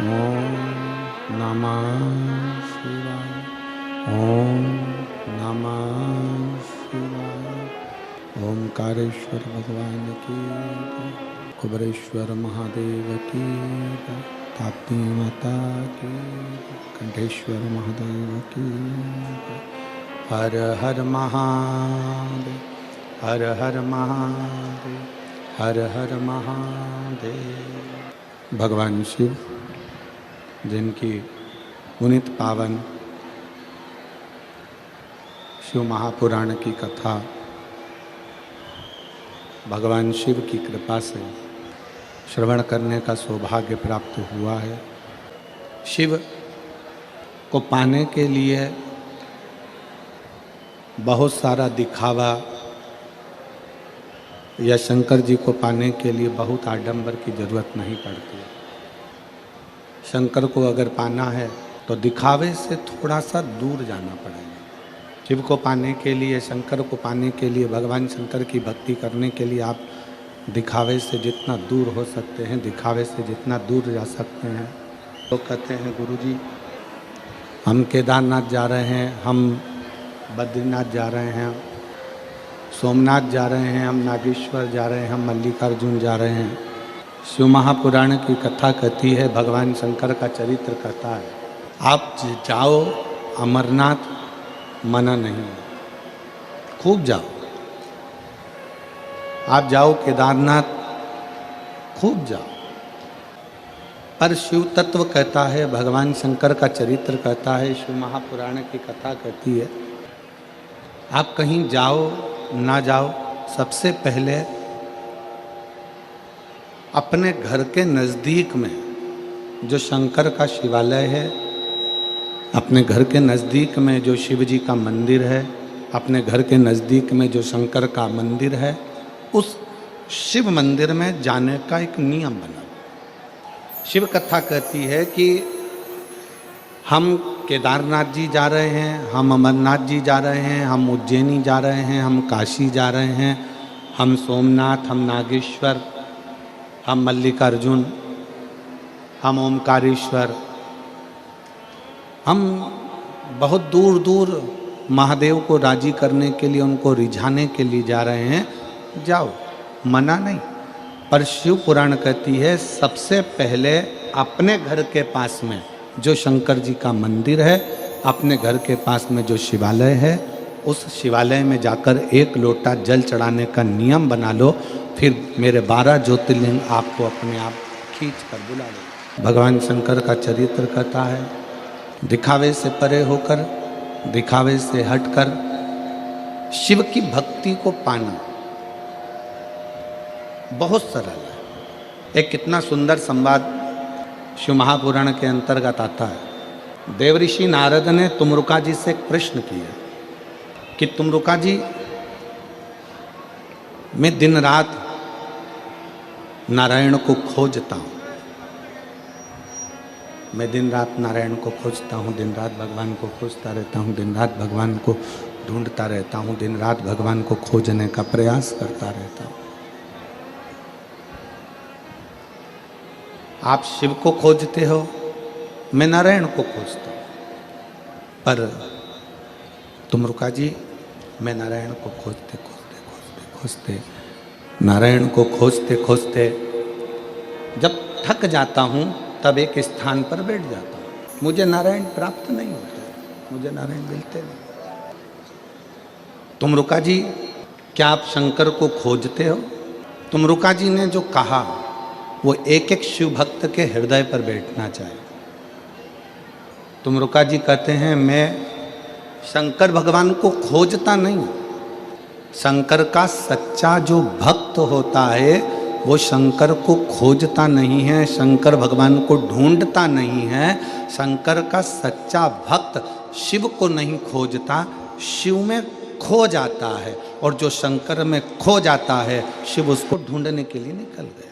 ओम नमः शिवाय। ओम नमः शिवाय। ओंकारेश्वर भगवान की जय। कुबरेश्वर महादेव की जय। ताप्ती माता की जय। कंठेश्वर महादेव की जय। हर हर महादेव, हर हर महादेव, हर हर महादेव। भगवान शिव जिनकी पुनीत पावन शिव महापुराण की कथा भगवान शिव की कृपा से श्रवण करने का सौभाग्य प्राप्त हुआ है। शिव को पाने के लिए बहुत सारा दिखावा या शंकर जी को पाने के लिए बहुत आडंबर की जरूरत नहीं पड़ती। शंकर को अगर पाना है तो दिखावे से थोड़ा सा दूर जाना पड़ेगा। शिव को पाने के लिए, शंकर को पाने के लिए, भगवान शंकर की भक्ति करने के लिए आप दिखावे से जितना दूर हो सकते हैं, दिखावे से जितना दूर जा सकते हैं। तो कहते हैं गुरुजी हम केदारनाथ जा रहे हैं, हम बद्रीनाथ जा रहे हैं, सोमनाथ जा रहे हैं, हम नागेश्वर जा रहे हैं, हम मल्लिकार्जुन जा रहे हैं। शिव महापुराण की कथा कहती है, भगवान शंकर का चरित्र कहता है, आप जाओ अमरनाथ, मना नहीं, खूब जाओ। आप जाओ केदारनाथ, खूब जाओ। पर शिव तत्व कहता है, भगवान शंकर का चरित्र कहता है, शिव महापुराण की कथा कहती है, आप कहीं जाओ ना जाओ, सबसे पहले अपने घर के नज़दीक में जो शंकर का शिवालय है, अपने घर के नज़दीक में जो शिव जी का मंदिर है, अपने घर के नज़दीक में जो शंकर का मंदिर है, उस शिव मंदिर में जाने का एक नियम बना। शिव कथा कहती है कि हम केदारनाथ जी जा रहे हैं, हम अमरनाथ जी जा रहे हैं, हम उज्जैनी जा रहे हैं, हम काशी जा रहे हैं, हम सोमनाथ, हम नागेश्वर, हम मल्लिकार्जुन, हम ओंकारेश्वर, हम बहुत दूर दूर महादेव को राजी करने के लिए, उनको रिझाने के लिए जा रहे हैं। जाओ, मना नहीं। पर शिव पुराण कहती है सबसे पहले अपने घर के पास में जो शंकर जी का मंदिर है, अपने घर के पास में जो शिवालय है, उस शिवालय में जाकर एक लोटा जल चढ़ाने का नियम बना लो। फिर मेरे 12 ज्योतिर्लिंग आपको अपने आप खींच कर बुला लो। भगवान शंकर का चरित्र कहता है, दिखावे से परे होकर, दिखावे से हटकर शिव की भक्ति को पाना बहुत सरल है। एक कितना सुंदर संवाद शिव महापुराण के अंतर्गत आता है। देवऋषि नारद ने तुमरुका जी से एक प्रश्न किया कि तुमरुका जी, मैं दिन रात नारायण को खोजता हूँ, मैं दिन रात नारायण को खोजता हूँ, दिन रात भगवान को खोजता रहता हूँ, दिन रात भगवान को ढूंढता रहता हूँ, दिन रात भगवान को खोजने का प्रयास करता रहता हूँ। आप शिव को खोजते हो, मैं नारायण को खोजता हूँ। पर तुमरुका जी, मैं नारायण को खोजते खोजते खोजते खोजते, नारायण को खोजते खोजते जब थक जाता हूँ तब एक स्थान पर बैठ जाता हूँ। मुझे नारायण प्राप्त नहीं होते, मुझे नारायण मिलते नहीं। तुमरुका जी, क्या आप शंकर को खोजते हो? तुमरुका जी ने जो कहा वो एक एक शिव भक्त के हृदय पर बैठना चाहिए। तुमरुका जी कहते हैं, मैं शंकर भगवान को खोजता नहीं, शंकर का सच्चा जो भक्त होता है वो शंकर को खोजता नहीं है, शंकर भगवान को ढूंढता नहीं है। शंकर का सच्चा भक्त शिव को नहीं खोजता, शिव में खो जाता है। और जो शंकर में खो जाता है, शिव उसको ढूंढने के लिए निकल गया,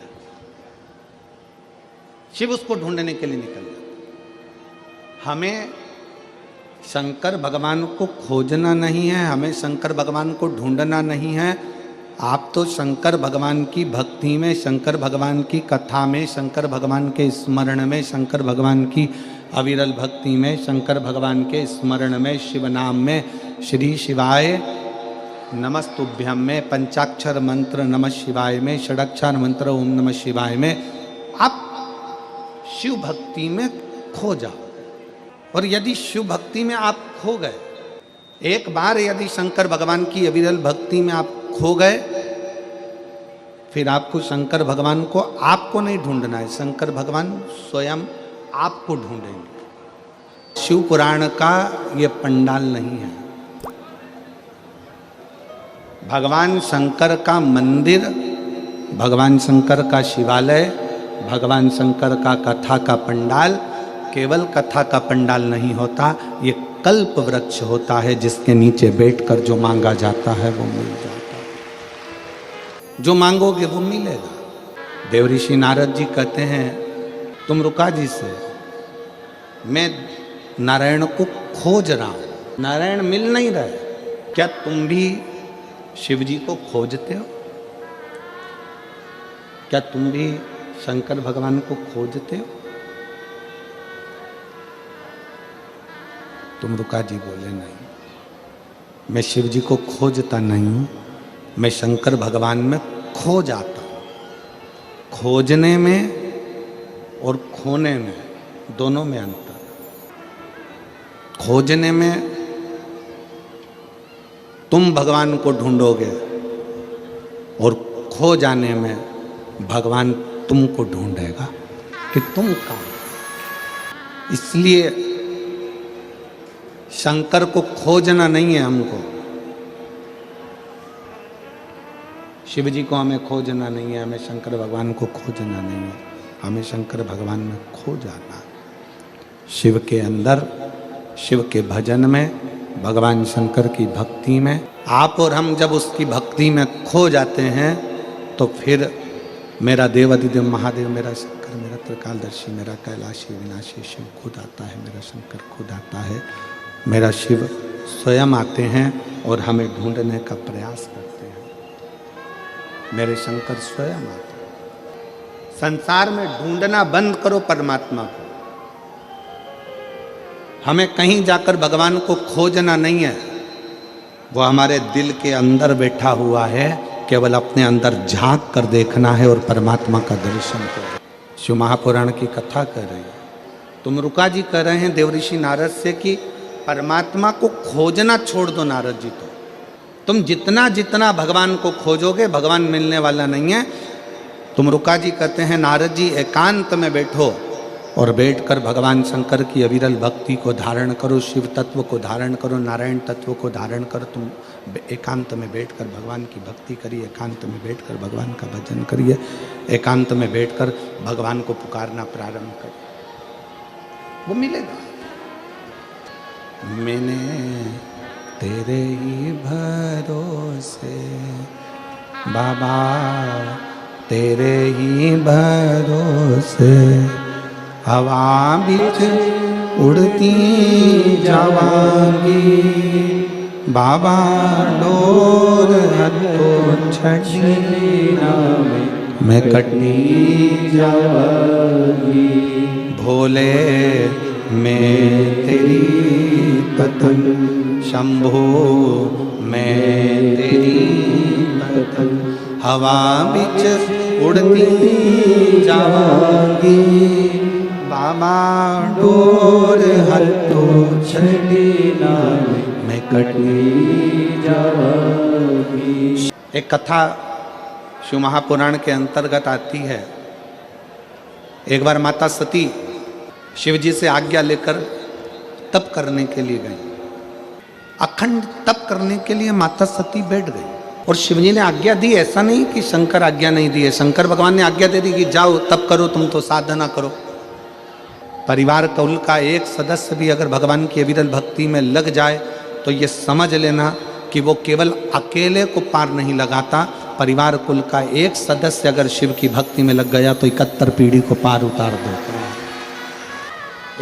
शिव उसको ढूंढने के लिए निकल गया। हमें शंकर भगवान को खोजना नहीं है, हमें शंकर भगवान को ढूंढना नहीं है, आप तो शंकर भगवान की भक्ति में, शंकर भगवान की कथा में, शंकर भगवान के स्मरण में, शंकर भगवान की अविरल भक्ति में, शंकर भगवान के स्मरण में, शिव नाम में, श्री शिवाय नमस्तुभ्यम में, पंचाक्षर मंत्र नमः शिवाय में, षडाक्षर मंत्र ओम नमः शिवाय में आप शिव भक्ति में खो जाओ। और यदि शिव भक्ति में आप खो गए, एक बार यदि शंकर भगवान की अविरल भक्ति में आप खो गए, फिर आपको शंकर भगवान को आपको नहीं ढूंढना है, शंकर भगवान स्वयं आपको ढूंढेंगे। शिव पुराण का ये पंडाल नहीं है। भगवान शंकर का मंदिर, भगवान शंकर का शिवालय, भगवान शंकर का कथा का पंडाल केवल कथा का पंडाल नहीं होता, ये कल्प वृक्ष होता है जिसके नीचे बैठकर जो मांगा जाता है वो मिल जाता है। जो मांगोगे वो मिलेगा। देवऋषि नारद जी कहते हैं तुम रुका जी से, मैं नारायण को खोज रहा हूं, नारायण मिल नहीं रहे। क्या तुम भी शिव जी को खोजते हो? क्या तुम भी शंकर भगवान को खोजते हो? तुम रुका जी बोले नहीं, मैं शिव जी को खोजता नहीं हूं, मैं शंकर भगवान में खो जाता हूं। खोजने में और खोने में दोनों में अंतर। खोजने में तुम भगवान को ढूंढोगे और खो जाने में भगवान तुमको ढूंढेगा कि तुम कहाँ। इसलिए शंकर को खोजना नहीं है हमको, शिव जी को हमें खोजना नहीं है, हमें शंकर भगवान को खोजना नहीं है, हमें शंकर भगवान में खो जाना है। शिव के अंदर, शिव के भजन में, भगवान शंकर की भक्ति में। आप और हम जब उसकी भक्ति में खो जाते हैं तो फिर मेरा देवाधिदेव महादेव, मेरा शंकर, मेरा त्रिकालदर्शी, मेरा कैलाशी विनाशी शिव खुद आता है, मेरा शंकर खुद आता है, मेरा शिव स्वयं आते हैं और हमें ढूंढने का प्रयास करते हैं। मेरे शंकर स्वयं आते हैं। संसार में ढूंढना बंद करो परमात्मा को। हमें कहीं जाकर भगवान को खोजना नहीं है, वो हमारे दिल के अंदर बैठा हुआ है, केवल अपने अंदर झांक कर देखना है और परमात्मा का दर्शन करो। शिव महापुराण की कथा कर रहे हैं, तुम रुका जी कह रहे हैं देवऋषि नारद से कि परमात्मा को खोजना छोड़ दो नारद जी। तो तुम जितना जितना भगवान को खोजोगे भगवान मिलने वाला नहीं है। तुम रुका जी कहते हैं नारद जी एकांत में बैठो और बैठकर भगवान शंकर की अविरल भक्ति को धारण करो, शिव तत्व को धारण करो, नारायण तत्व को धारण करो। तुम एकांत में बैठकर भगवान की भक्ति करिए, एकांत में बैठकर भगवान का भजन करिए, एकांत में बैठकर भगवान को पुकारना प्रारंभ करिए, वो मिलेगा। मैंने तेरे ही भरोसे बाबा, तेरे ही भरोसे हवा बिच उड़ती जावांगी, बाबा डोर हथों छड़ी मैं कटी जावांगी। भोले मैं तेरी पतंग, शंभो मैं तेरी पतंग, हवा बिच उड़ती जावांगी, बाबा डोर हथों छड़ी मैं कटी जावांगी। एक कथा शिव महापुराण के अंतर्गत आती है। एक बार माता सती शिव जी से आज्ञा लेकर तप करने के लिए गई। अखंड तप करने के लिए माता सती बैठ गई और शिव जी ने आज्ञा दी। ऐसा नहीं कि शंकर आज्ञा नहीं दी है, शंकर भगवान ने आज्ञा दे दी कि जाओ तप करो, तुम तो साधना करो। परिवार कुल का एक सदस्य भी अगर भगवान की अविरल भक्ति में लग जाए तो ये समझ लेना कि वो केवल अकेले को पार नहीं लगाता, परिवार कुल का एक सदस्य अगर शिव की भक्ति में लग गया तो 71 पीढ़ी को पार उतार देता है।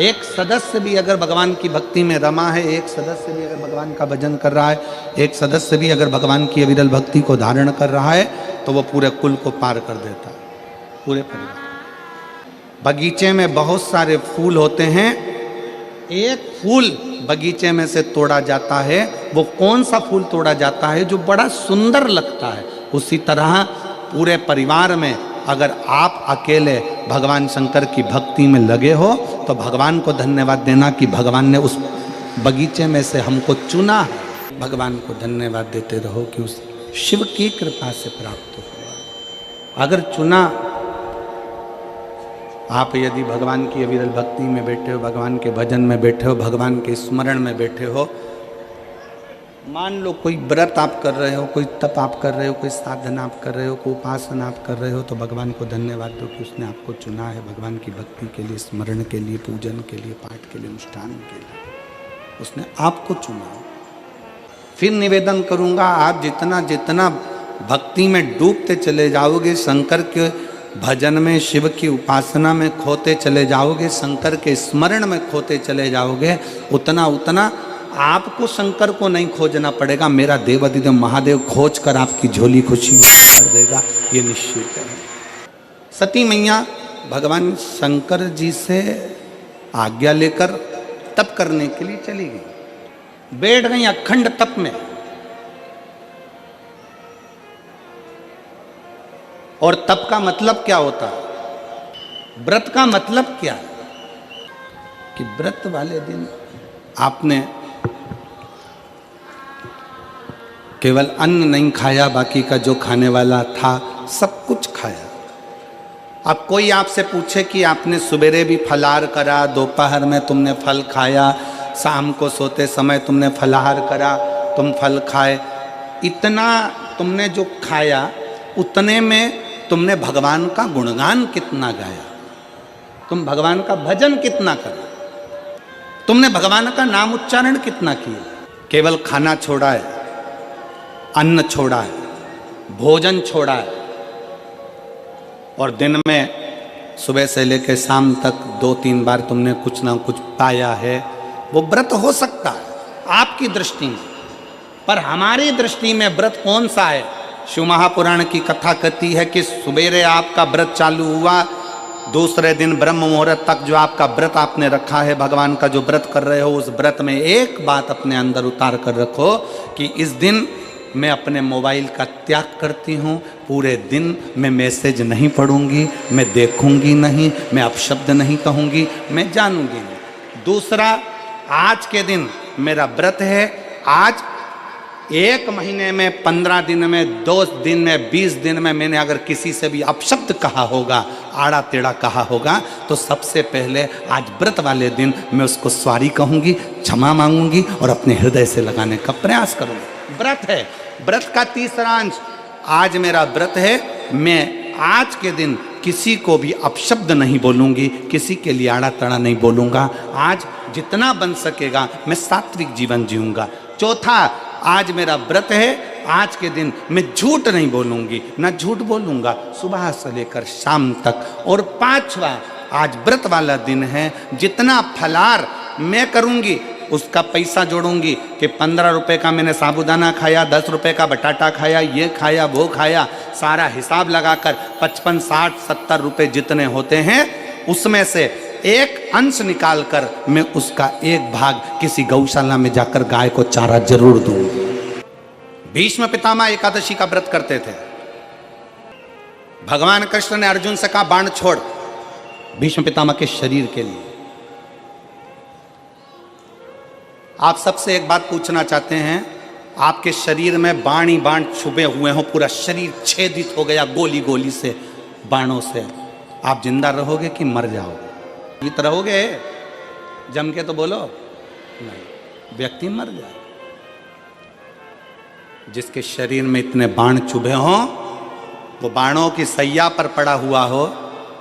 एक सदस्य भी अगर भगवान की भक्ति में रमा है, एक सदस्य भी अगर भगवान का भजन कर रहा है, एक सदस्य भी अगर भगवान की अविरल भक्ति को धारण कर रहा है, तो वो पूरे कुल को पार कर देता है, पूरे परिवार। बगीचे में बहुत सारे फूल होते हैं, एक फूल बगीचे में से तोड़ा जाता है, वो कौन सा फूल तोड़ा जाता है? जो बड़ा सुंदर लगता है। उसी तरह पूरे परिवार में अगर आप अकेले भगवान शंकर की भक्ति में लगे हो, तो भगवान को धन्यवाद देना कि भगवान ने उस बगीचे में से हमको चुना है। भगवान को धन्यवाद देते रहो कि उस शिव की कृपा से प्राप्त हुआ। अगर चुना, आप यदि भगवान की अविरल भक्ति में बैठे हो, भगवान के भजन में बैठे हो, भगवान के स्मरण में बैठे हो, मान लो कोई व्रत आप कर रहे हो, कोई तप आप कर रहे हो, कोई साधना आप कर रहे हो, कोई उपासना आप कर रहे हो, तो भगवान को धन्यवाद दो कि उसने आपको चुना है भगवान की भक्ति के लिए, स्मरण के लिए, पूजन के लिए, पाठ के लिए, अनुष्ठान के लिए। उसने आपको चुना। फिर निवेदन करूँगा, आप जितना जितना भक्ति में डूबते चले जाओगे, शंकर के भजन में, शिव की उपासना में खोते चले जाओगे, शंकर के स्मरण में खोते चले जाओगे, उतना उतना आपको शंकर को नहीं खोजना पड़ेगा, मेरा देवाधिदेव महादेव खोज कर आपकी झोली खुशी कर देगा, ये निश्चित है। सती मैया भगवान शंकर जी से आज्ञा लेकर तप करने के लिए चली गई, बैठ गई अखंड तप में। और तप का मतलब क्या होता है? व्रत का मतलब क्या है? कि व्रत वाले दिन आपने केवल अन्न नहीं खाया, बाकी का जो खाने वाला था सब कुछ खाया। अब कोई आपसे पूछे कि आपने सवेरे भी फलाहार करा, दोपहर में तुमने फल खाया, शाम को सोते समय तुमने फलाहार करा, तुम फल खाए, इतना तुमने जो खाया उतने में तुमने भगवान का गुणगान कितना गाया, तुम भगवान का भजन कितना करा, तुमने भगवान का नाम उच्चारण कितना किया? केवल खाना छोड़ा है, अन्न छोड़ा है, भोजन छोड़ा है, और दिन में सुबह से लेकर शाम तक 2-3 बार तुमने कुछ ना कुछ पाया है, वो व्रत हो सकता है आपकी दृष्टि में, पर हमारी दृष्टि में व्रत कौन सा है? शिव महापुराण की कथा कहती है कि सुबेरे आपका व्रत चालू हुआ, दूसरे दिन ब्रह्म मुहूर्त तक जो आपका व्रत आपने रखा है, भगवान का जो व्रत कर रहे हो, उस व्रत में एक बात अपने अंदर उतार कर रखो कि इस दिन मैं अपने मोबाइल का त्याग करती हूँ, पूरे दिन मैं मैसेज नहीं पढ़ूंगी, मैं देखूंगी नहीं, मैं अपशब्द नहीं कहूंगी, मैं जानूंगी नहीं। दूसरा, आज के दिन मेरा व्रत है, आज 1 महीने में, 15 दिन में, 2 दिन में, 20 दिन में मैंने अगर किसी से भी अपशब्द कहा होगा, आड़ा टेढ़ा कहा होगा, तो सबसे पहले आज व्रत वाले दिन मैं उसको सॉरी कहूंगी, क्षमा मांगूंगी और अपने हृदय से लगाने का प्रयास करूंगी। व्रत है, व्रत का तीसरा अंश, आज मेरा व्रत है, मैं आज के दिन किसी को भी अपशब्द नहीं बोलूंगी, किसी के लिए आड़ा तड़ा नहीं बोलूंगा, आज जितना बन सकेगा मैं सात्विक जीवन जीऊंगा। चौथा, आज मेरा व्रत है, आज के दिन मैं झूठ नहीं बोलूंगी, ना झूठ बोलूंगा सुबह से लेकर शाम तक। और 5वां, आज व्रत वाला दिन है, जितना फलाहार मैं करूंगी उसका पैसा जोड़ूंगी कि 15 रुपए का मैंने साबूदाना खाया, 10 रुपए का बटाटा खाया, ये खाया, वो खाया, सारा हिसाब लगाकर 55, 60, 70 रुपए जितने होते हैं उसमें से एक अंश निकालकर मैं उसका एक भाग किसी गौशाला में जाकर गाय को चारा जरूर दूंगी। भीष्म पितामह एकादशी का व्रत करते थे। भगवान कृष्ण ने अर्जुन से कहा बाण छोड़, भीष्म पितामह के शरीर के लिए। आप सबसे एक बात पूछना चाहते हैं, आपके शरीर में बाण ही बाण छुपे हुए हो, पूरा शरीर छेदित हो गया गोली गोली से, बाणों से, आप जिंदा रहोगे कि मर जाओगे? जीवित रहोगे? जम के तो बोलो नहीं, व्यक्ति मर जाए। जिसके शरीर में इतने बाण चुभे हों, वो बाणों की सैया पर पड़ा हुआ हो,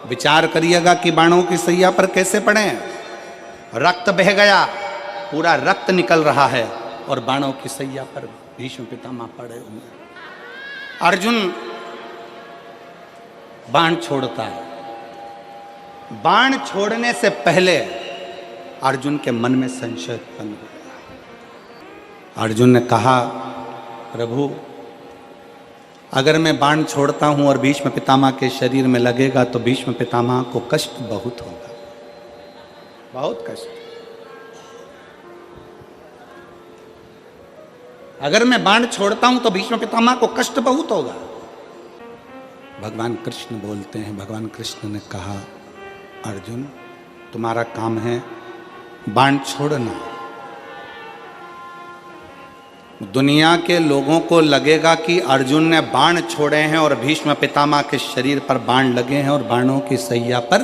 विचार करिएगा कि बाणों की सैया पर कैसे पड़े। रक्त बह गया, पूरा रक्त निकल रहा है और बाणों की सैया पर भीष्म पितामह पड़े हुए। अर्जुन बाण छोड़ता है, बाण छोड़ने से पहले अर्जुन के मन में संशय उत्पन्न हो गया। अर्जुन ने कहा, प्रभु अगर मैं बाण छोड़ता हूं और भीष्म पितामह के शरीर में लगेगा तो भीष्म पितामह को कष्ट बहुत होगा, बहुत कष्ट। अगर मैं बाण छोड़ता हूं तो भीष्म पितामह को कष्ट बहुत होगा। भगवान कृष्ण बोलते हैं, भगवान कृष्ण ने कहा, अर्जुन तुम्हारा काम है बाण छोड़ना। दुनिया के लोगों को लगेगा कि अर्जुन ने बाण छोड़े हैं और भीष्म पितामह के शरीर पर बाण लगे हैं और बाणों की सैया पर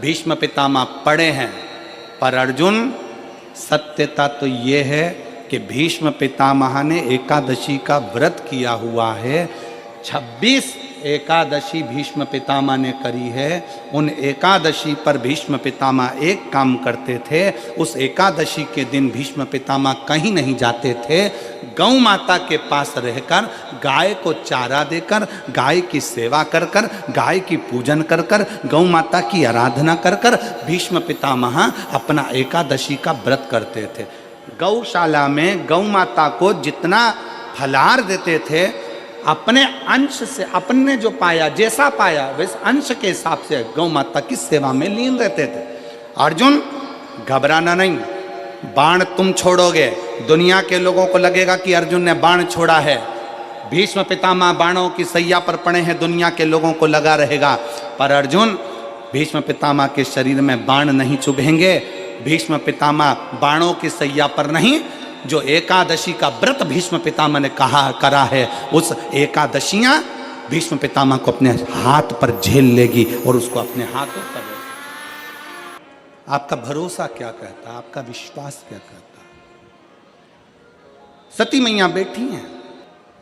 भीष्म पितामह पड़े हैं। पर अर्जुन, सत्यता तो ये है कि भीष्म पितामह ने एकादशी का व्रत किया हुआ है। 26 एकादशी भीष्म पितामह ने करी है। उन एकादशी पर भीष्म पितामह एक काम करते थे, उस एकादशी के दिन भीष्म पितामह कहीं नहीं जाते थे। गौ माता के पास रहकर गाय को चारा देकर, गाय की सेवा कर कर, गाय की पूजन कर कर, गौ माता की आराधना कर कर भीष्म पितामह अपना एकादशी का व्रत करते थे। गौशाला में गौ माता को जितना फलाहार देते थे, अपने अंश से, अपने जो पाया, जैसा पाया वैसे अंश के हिसाब से गौ माता की सेवा में लीन रहते थे। अर्जुन घबराना नहीं, बाण तुम छोड़ोगे, दुनिया के लोगों को लगेगा कि अर्जुन ने बाण छोड़ा है। भीष्म पितामह बाणों की सैया पर पड़े हैं, दुनिया के लोगों को लगा रहेगा। पर अर्जुन, भीष्म पितामह के शरीर में बाण नहीं चुभेंगे। भीष्म पितामह बाणों की सैया पर नहीं, जो एकादशी का व्रत भीष्म पितामह ने करा है, उस एकादशियां भीष्म पितामह को अपने हाथ पर झेल लेगी और उसको अपने हाथों पर। आपका भरोसा क्या कहता, आपका विश्वास क्या कहता? सती मैया बैठी हैं।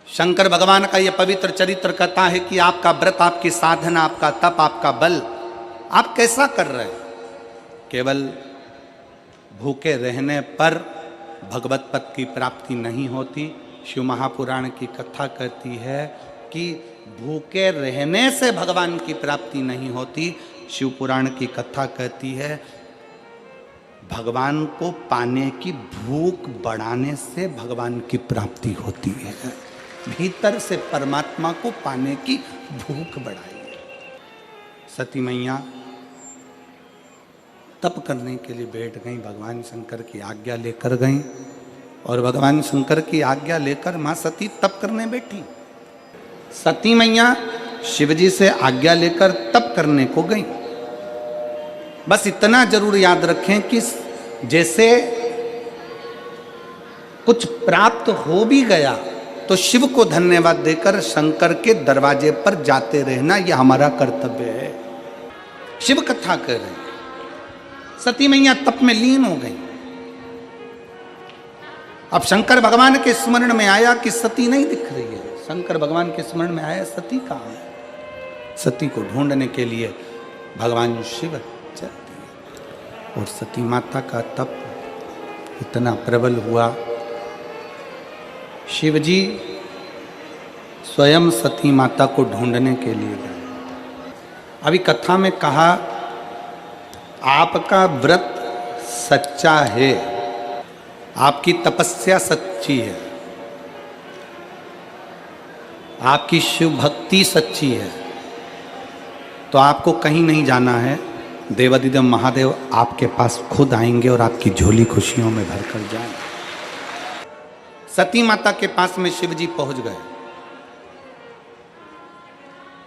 शंकर भगवान का यह पवित्र चरित्र कहता है कि आपका व्रत, आपकी साधना, आपका तप, आपका बल आप कैसा कर रहे हैं? केवल भूखे रहने पर भगवत पद की प्राप्ति नहीं होती। शिव महापुराण की कथा कहती है कि भूखे रहने से भगवान की प्राप्ति नहीं होती। शिव पुराण की कथा कहती है भगवान को पाने की भूख बढ़ाने से भगवान की प्राप्ति होती है। भीतर से परमात्मा को पाने की भूख बढ़ाई। सती मैया तप करने के लिए बैठ गई, भगवान शंकर की आज्ञा लेकर गई और भगवान शंकर की आज्ञा लेकर मां सती तप करने बैठी। सती मैया शिवजी से आज्ञा लेकर तप करने को गई। बस इतना जरूर याद रखें कि जैसे कुछ प्राप्त हो भी गया तो शिव को धन्यवाद देकर शंकर के दरवाजे पर जाते रहना, यह हमारा कर्तव्य है। शिव कथा कर रहे हैं। सती मैया तप में लीन हो गई। अब शंकर भगवान के स्मरण में आया कि सती नहीं दिख रही है। शंकर भगवान के स्मरण में आया, सती कहाँ है? सती को ढूंढने के लिए भगवान शिव चल दिए और सती माता का तप इतना प्रबल हुआ, शिवजी स्वयं सती माता को ढूंढने के लिए गए। अभी कथा में कहा आपका व्रत सच्चा है, आपकी तपस्या सच्ची है, आपकी शिव भक्ति सच्ची है, तो आपको कहीं नहीं जाना है। देवादिदेव महादेव आपके पास खुद आएंगे और आपकी झोली खुशियों में भरकर जाएंगे। सती माता के पास में शिवजी पहुंच गए।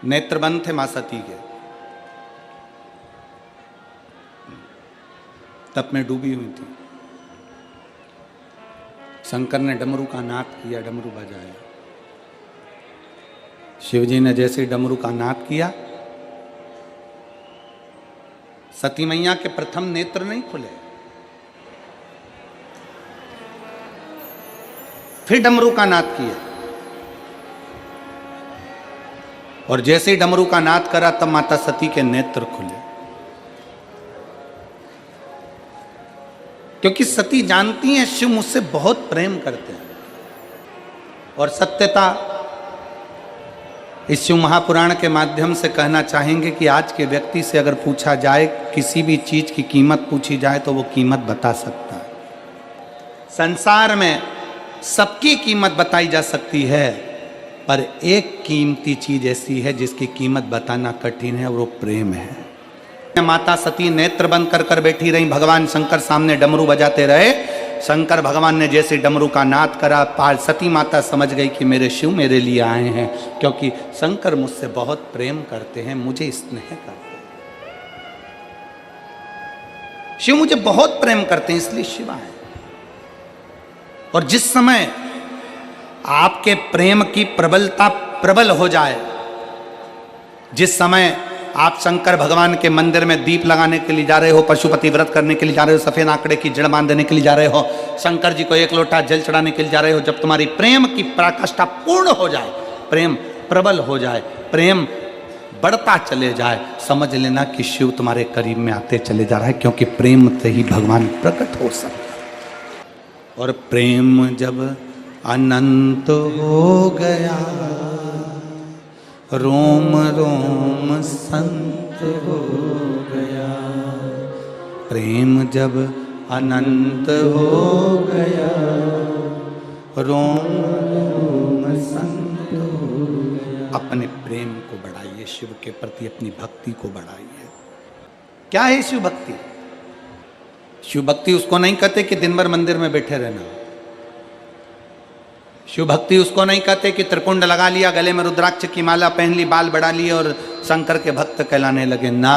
नेत्र बंद थे मां सती के, तप में डूबी हुई थी। शंकर ने डमरू का नाद किया, डमरू बजाया। शिवजी ने जैसे डमरू का नाद किया, सती मैया के प्रथम नेत्र नहीं खुले। फिर डमरू का नाद किया और जैसे ही डमरू का नाद करा तब माता सती के नेत्र खुले। क्योंकि सती जानती हैं शिव मुझसे बहुत प्रेम करते हैं और सत्यता इस शिव महापुराण के माध्यम से कहना चाहेंगे कि आज के व्यक्ति से अगर पूछा जाए, किसी भी चीज की कीमत पूछी जाए तो वो कीमत बता सकता है। संसार में सबकी कीमत बताई जा सकती है, पर एक कीमती चीज ऐसी है जिसकी कीमत बताना कठिन है, और वो प्रेम है। माता सती नेत्र बंद कर कर बैठी रही, भगवान शंकर सामने डमरू बजाते रहे। शंकर भगवान ने जैसे डमरू का नाद करा, सती माता समझ गई कि मेरे शिव मेरे लिए आए हैं, क्योंकि शंकर मुझसे बहुत प्रेम करते हैं, मुझे स्नेह करते हैं। शिव मुझे बहुत प्रेम करते हैं, इसलिए शिव आए। और जिस समय आपके प्रेम की प्रबलता प्रबल हो जाए, जिस समय आप शंकर भगवान के मंदिर में दीप लगाने के लिए जा रहे हो, पशुपति व्रत करने के लिए जा रहे हो, सफेद आंकड़े की जड़ बांधने के लिए जा रहे हो, शंकर जी को एक लोटा जल चढ़ाने के लिए जा रहे हो, जब तुम्हारी प्रेम की पराकाष्ठा पूर्ण हो जाए, प्रेम प्रबल हो जाए, प्रेम बढ़ता चले जाए, समझ लेना कि शिव तुम्हारे करीब में आते चले जा रहा है, क्योंकि प्रेम से ही भगवान प्रकट हो सकता है। और प्रेम जब अनंत हो गया, रोम रोम संत हो गया। प्रेम जब अनंत हो गया, रोम रोम संत हो गया। अपने प्रेम को बढ़ाइए, शिव के प्रति अपनी भक्ति को बढ़ाइए। क्या है शिव भक्ति? शिव भक्ति उसको नहीं कहते कि दिन भर मंदिर में बैठे रहना। शिव भक्ति उसको नहीं कहते कि त्रिपुंड लगा लिया, गले में रुद्राक्ष की माला पहन ली, बाल बढ़ा लिए और शंकर के भक्त कहलाने लगे, ना।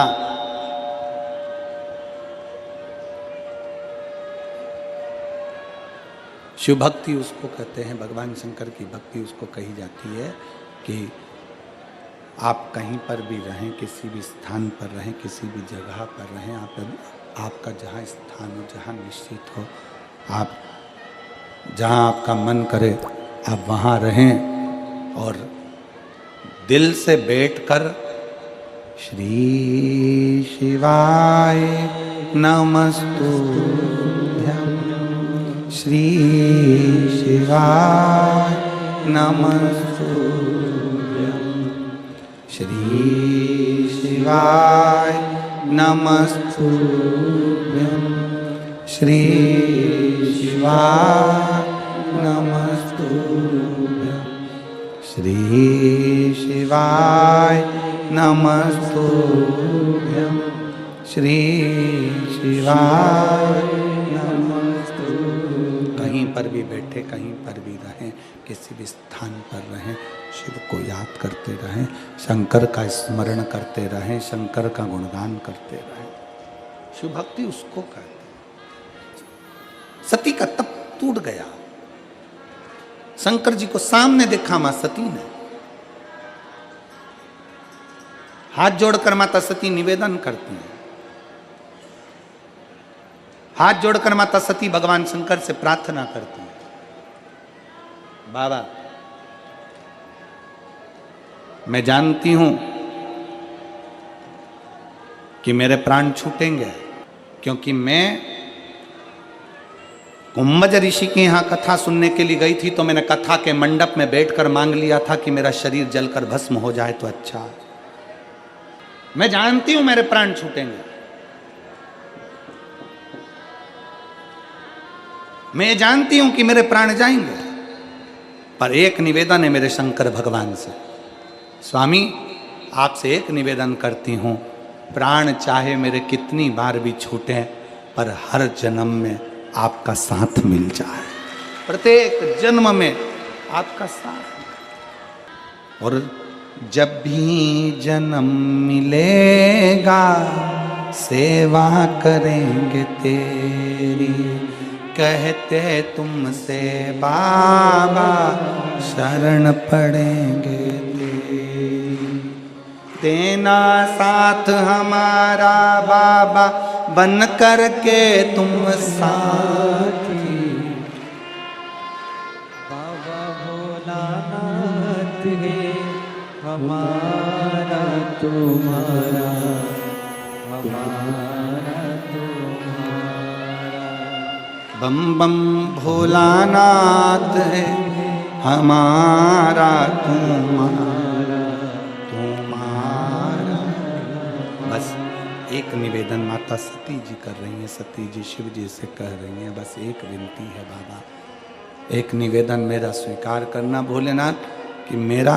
शिव भक्ति उसको कहते हैं, भगवान शंकर की भक्ति उसको कही जाती है कि आप कहीं पर भी रहें, किसी भी स्थान पर रहें, किसी भी जगह पर रहें, आपका जहाँ स्थान हो, जहाँ निश्चित हो, आप जहाँ आपका मन करे आप वहाँ रहें, और दिल से बैठकर श्री शिवाय नमस्तुभ्यं, श्री शिवाय नमस्तुभ्यं, श्री शिवाय नमस्तुभ्यं, श्री शिवाय नमस्तुभ्यं, श्री शिवाय नमस्तुभ्यं, श्री शिवाय नमस्तुभ्यं। कहीं पर भी बैठे, कहीं पर भी रहें, किसी भी स्थान पर रहें, शिव को याद करते रहें, शंकर का स्मरण करते रहें, शंकर का गुणगान करते रहें। शिव भक्ति उसको कहते हैं। सती का तप टूट गया, शंकर जी को सामने देखा मां सती ने, हाथ जोड़कर माता सती निवेदन करती हैं, हाथ जोड़कर माता सती भगवान शंकर से प्रार्थना करती हैं, बाबा मैं जानती हूं कि मेरे प्राण छूटेंगे, क्योंकि मैं कुंभज ऋषि के यहाँ कथा सुनने के लिए गई थी, तो मैंने कथा के मंडप में बैठकर मांग लिया था कि मेरा शरीर जलकर भस्म हो जाए तो अच्छा। मैं जानती हूं मेरे प्राण छूटेंगे, मैं जानती हूं कि मेरे प्राण जाएंगे, पर एक निवेदन है मेरे शंकर भगवान से, स्वामी आपसे एक निवेदन करती हूं, प्राण चाहे मेरे कितनी बार भी छूटे, पर हर जन्म में आपका साथ मिल जाए, प्रत्येक जन्म में आपका साथ। और जब भी जन्म मिलेगा सेवा करेंगे तेरी, कहते तुमसे बाबा शरण पड़ेंगे तेरी, देना साथ हमारा बाबा बन करके तुम साथी, बाबा भोलानाथ है हमारा तुम्हारा, हमारा तुम्हारा, बम बम भोलानाथ है हमारा तुम्हारा, एक निवेदन माता सती जी कर रही हैं। सती जी शिव जी से कह रही हैं, बस एक विनती है बाबा, एक निवेदन मेरा स्वीकार करना भोलेनाथ कि मेरा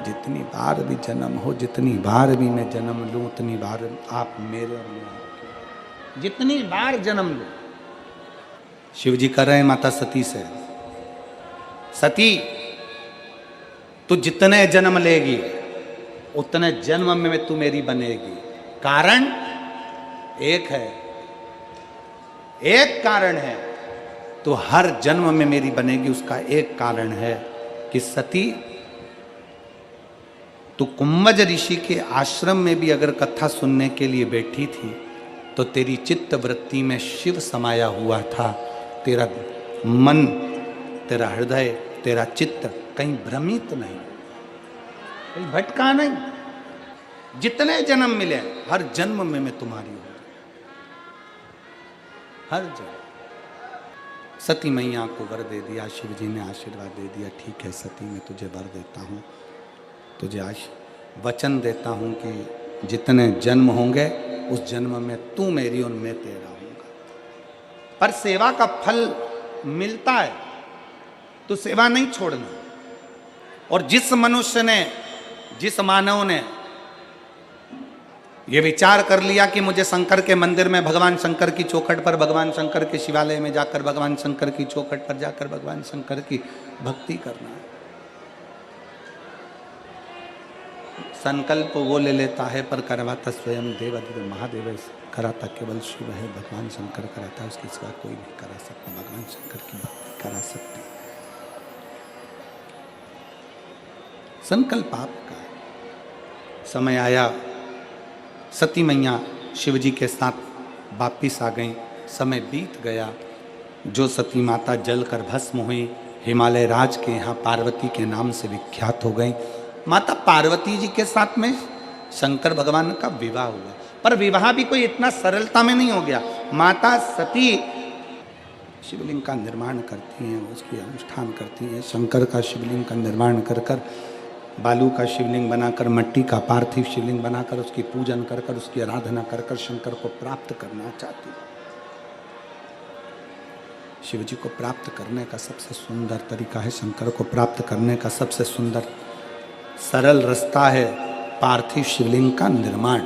जितनी बार भी जन्म हो, जितनी बार भी मैं जन्म लूं, उतनी बार आप मेरे और मेरे, जितनी बार जन्म लूं। शिव जी कर रहे हैं माता सती से, सती तू जितने जन्म लेगी उतने जन्म में तू मेरी बनेगी। कारण एक है, एक कारण है, तो हर जन्म में मेरी बनेगी। उसका एक कारण है कि सती तू कुंभज ऋषि के आश्रम में भी अगर कथा सुनने के लिए बैठी थी तो तेरी चित्त वृत्ति में शिव समाया हुआ था। तेरा मन, तेरा हृदय, तेरा चित्त कहीं भ्रमित नहीं, कहीं भटका नहीं। जितने जन्म मिले हर जन्म में मैं तुम्हारी हूं, हर जन्म। सती मैया को वर दे दिया, शिव जी ने आशीर्वाद दे दिया, ठीक है सती मैं तुझे वर देता हूं, तुझे वचन देता हूं कि जितने जन्म होंगे उस जन्म में तू मेरी और मैं तेरा हूंगा। पर सेवा का फल मिलता है तो सेवा नहीं छोड़ना। और जिस मनुष्य ने, जिस मानव ने यह विचार कर लिया कि मुझे शंकर के मंदिर में, भगवान शंकर की चौखट पर, भगवान शंकर के शिवालय में जाकर, भगवान शंकर की चौखट पर जाकर भगवान शंकर की भक्ति करना है, संकल्प वो ले लेता है पर करवाता स्वयं देवाधिदेव महादेव कराता केवल शिव है। भगवान शंकर कराता है, उसकी सिवा कोई नहीं करा सकता। भगवान शंकर की भक्ति करा सकते, संकल्प आपका है। समय आया, सती मैया शिव जी के साथ वापिस आ गई। समय बीत गया, जो सती माता जलकर भस्म हुई, हिमालय राज के यहाँ पार्वती के नाम से विख्यात हो गई। माता पार्वती जी के साथ में शंकर भगवान का विवाह हुआ, पर विवाह भी कोई इतना सरलता में नहीं हो गया। माता सती शिवलिंग का निर्माण करती हैं, उसकी अनुष्ठान करती हैं। शंकर का शिवलिंग का निर्माण कर कर, बालू का शिवलिंग बनाकर, मिट्टी का पार्थिव शिवलिंग बनाकर उसकी पूजन कर कर, उसकी आराधना कर कर शंकर को प्राप्त करना चाहती है। शिव जी को प्राप्त करने का सबसे सुंदर तरीका है, शंकर को प्राप्त करने का सबसे सुंदर सरल रास्ता है पार्थिव शिवलिंग का निर्माण।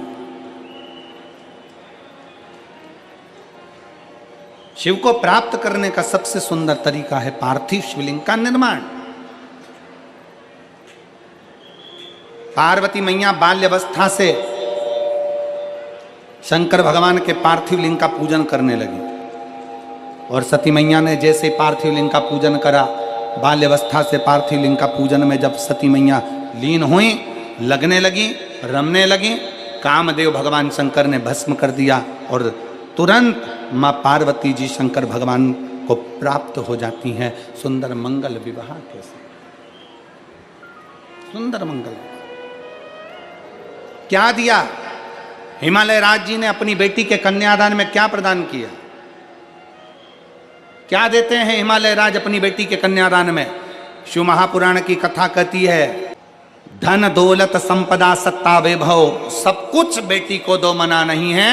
शिव को प्राप्त करने का सबसे सुंदर तरीका है पार्थिव शिवलिंग का निर्माण। पार्वती मैया बाल्यावस्था से शंकर भगवान के पार्थिव लिंग का पूजन करने लगी, और सती मैया ने जैसे पार्थिव लिंग का पूजन करा, बाल्यावस्था से पार्थिव लिंग का पूजन में जब सती मैया लीन हुई, लगने लगी, रमने लगी, कामदेव भगवान शंकर ने भस्म कर दिया और तुरंत माँ पार्वती जी शंकर भगवान को प्राप्त हो जाती हैं। सुंदर मंगल विवाह के साथ, सुंदर मंगल। क्या दिया? हिमालय राज जी ने अपनी बेटी के कन्यादान में क्या प्रदान किया? क्या देते हैं हिमालय राज अपनी बेटी के कन्यादान में? शिव महापुराण की कथा कहती है, धन दौलत संपदा सत्ता वैभव सब कुछ बेटी को दो मना नहीं है,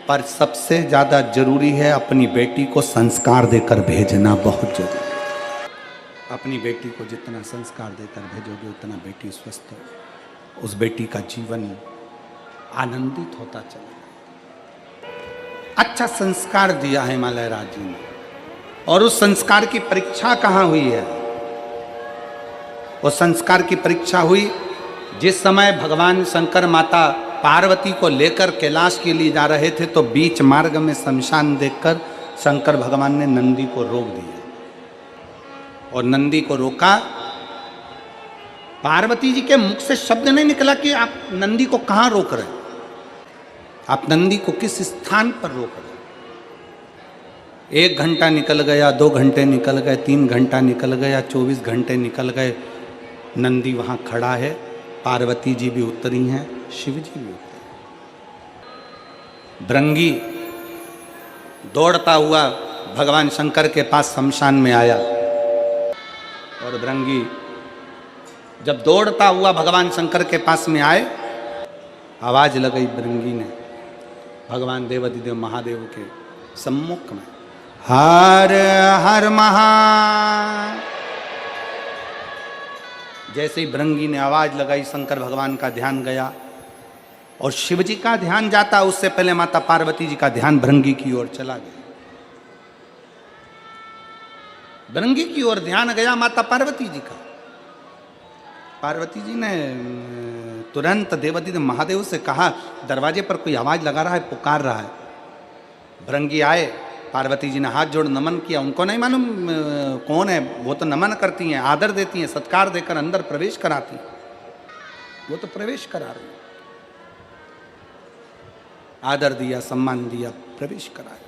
पर सबसे ज्यादा जरूरी है अपनी बेटी को संस्कार देकर भेजना, बहुत जरूरी। अपनी बेटी को जितना संस्कार देकर भेजोगे उतना बेटी स्वस्थ हो, उस बेटी का जीवन आनंदित होता चलेगा। अच्छा संस्कार दिया है हिमालय राज जी ने, और उस संस्कार की परीक्षा कहाँ हुई है? उस संस्कार की परीक्षा हुई जिस समय भगवान शंकर माता पार्वती को लेकर कैलाश के लिए जा रहे थे, तो बीच मार्ग में शमशान देखकर शंकर भगवान ने नंदी को रोक दिया, और नंदी को रोका। पार्वती जी के मुख से शब्द नहीं निकला कि आप नंदी को कहाँ रोक रहे, आप नंदी को किस स्थान पर रोक रहे। 1 घंटा निकल गया, 2 घंटे निकल गए, 3 घंटा निकल गया, 24 घंटे निकल गए, नंदी वहाँ खड़ा है, पार्वती जी भी उतरी हैं, शिव जी भी उतरे। भृंगी दौड़ता हुआ भगवान शंकर के पास शमशान में आया, और भृंगी जब दौड़ता हुआ भगवान शंकर के पास में आए, आवाज लगाई भृंगी ने, भगवान देवाधिदेव महादेव के सम्मुख में हर हर महा। जैसे ही भृंगी ने आवाज लगाई, शंकर भगवान का ध्यान गया और शिव जी का ध्यान जाता, उससे पहले माता पार्वती जी का ध्यान भृंगी की ओर चला गया। भृंगी की ओर ध्यान गया माता पार्वती जी का। पार्वती जी ने तुरंत देवाधिदेव महादेव से कहा, दरवाजे पर कोई आवाज लगा रहा है, पुकार रहा है। भृंगी आए, पार्वती जी ने हाथ जोड़ नमन किया। उनको नहीं मालूम कौन है, वो तो नमन करती हैं, आदर देती हैं, सत्कार देकर अंदर प्रवेश कराती हैं। वो तो प्रवेश करा रही हैं, आदर दिया, सम्मान दिया, प्रवेश कराया।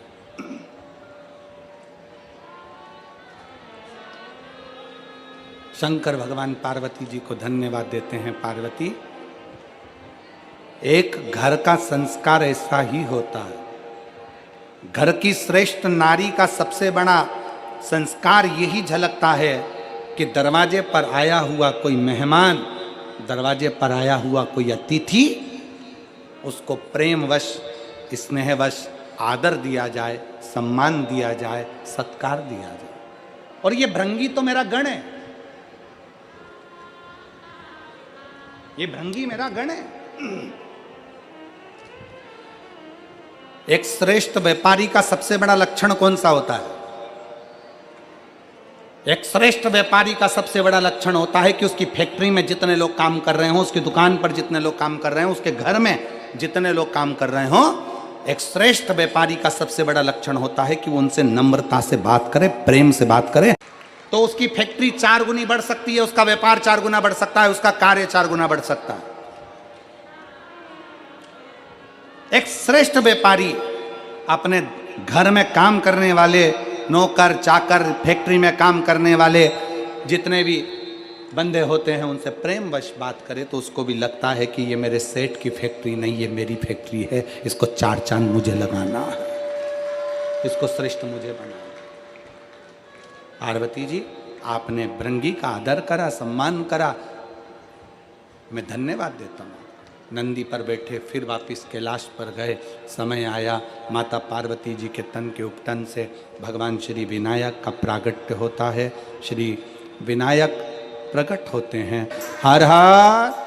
शंकर भगवान पार्वती जी को धन्यवाद देते हैं। पार्वती, एक घर का संस्कार ऐसा ही होता है। घर की श्रेष्ठ नारी का सबसे बड़ा संस्कार यही झलकता है कि दरवाजे पर आया हुआ कोई मेहमान, दरवाजे पर आया हुआ कोई अतिथि, उसको प्रेमवश, स्नेहवश आदर दिया जाए, सम्मान दिया जाए, सत्कार दिया जाए। और ये भृंगी तो मेरा गण है, ये भृंगी मेरा गण है। एक श्रेष्ठ व्यापारी का सबसे बड़ा लक्षण कौन सा होता है? एक श्रेष्ठ व्यापारी का सबसे बड़ा लक्षण होता है कि उसकी फैक्ट्री में जितने लोग काम कर रहे हों, उसकी दुकान पर जितने लोग काम कर रहे हों, उसके घर में जितने लोग काम कर रहे हों, एक श्रेष्ठ व्यापारी का सबसे बड़ा लक्षण होता है कि वो उनसे नम्रता से बात करे, प्रेम से बात करे, तो उसकी फैक्ट्री 4 गुनी बढ़ सकती है, उसका व्यापार 4 गुना बढ़ सकता है, उसका कार्य 4 गुना बढ़ सकता है। एक श्रेष्ठ व्यापारी अपने घर में काम करने वाले नौकर चाकर, फैक्ट्री में काम करने वाले जितने भी बंदे होते हैं, उनसे प्रेमवश बात करे तो उसको भी लगता है कि ये मेरे सेठ की फैक्ट्री नहीं, ये मेरी फैक्ट्री है, इसको 4 चांद मुझे लगाना है, इसको श्रेष्ठ मुझे बनाना। पार्वती जी, आपने भृंगी का आदर करा, सम्मान करा, मैं धन्यवाद देता हूँ। नंदी पर बैठे फिर वापिस कैलाश पर गए। समय आया, माता पार्वती जी के तन के उपटन से भगवान श्री विनायक का प्रागट्य होता है। श्री विनायक प्रकट होते हैं। हर हर